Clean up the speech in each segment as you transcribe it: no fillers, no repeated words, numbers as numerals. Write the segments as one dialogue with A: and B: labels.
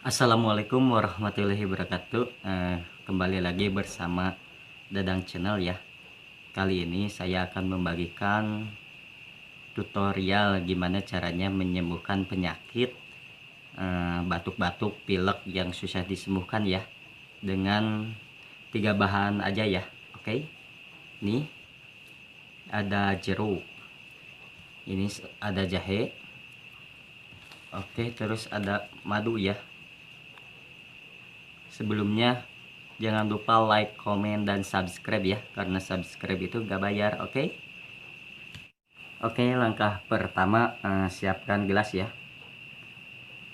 A: Assalamualaikum warahmatullahi wabarakatuh. Kembali lagi bersama Dadang Channel ya. Kali ini saya akan membagikan tutorial gimana caranya menyembuhkan penyakit batuk-batuk, pilek yang susah disembuhkan ya, dengan 3 bahan aja ya. Oke. Nih ada jeruk. Ini ada jahe. Oke, terus ada madu ya. Sebelumnya jangan lupa like, komen, dan subscribe ya, karena subscribe itu gak bayar. Oke. Oke, langkah pertama siapkan gelas ya.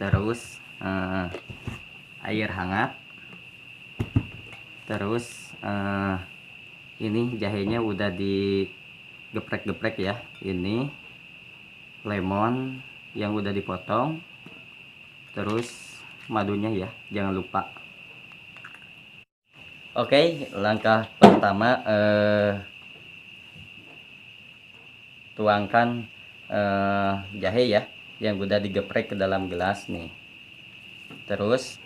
A: Terus air hangat. Terus ini jahenya udah digeprek-geprek ya. Ini lemon yang udah dipotong. Terus madunya ya, jangan lupa. Oke, langkah pertama tuangkan jahe ya yang udah digeprek ke dalam gelas nih. Terus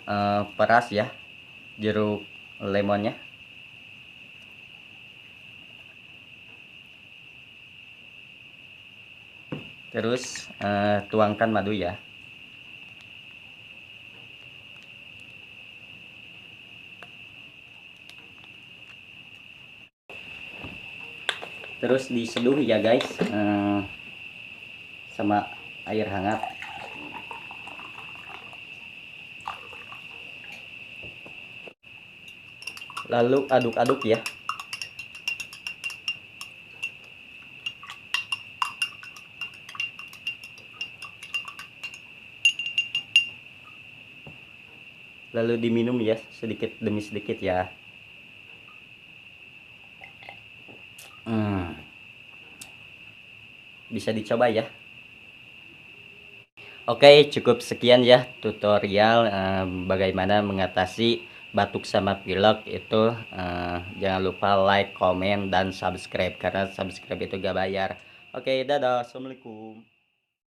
A: peras ya jeruk lemonnya. Terus tuangkan madu ya. Terus diseduh ya guys, sama air hangat. Lalu aduk-aduk ya. Lalu diminum ya, sedikit demi sedikit ya. Bisa dicoba ya. Oke, cukup sekian ya tutorial bagaimana mengatasi batuk sama pilek itu. Jangan lupa like, komen, dan subscribe, karena subscribe itu gak bayar. Oke, dadah, assalamualaikum.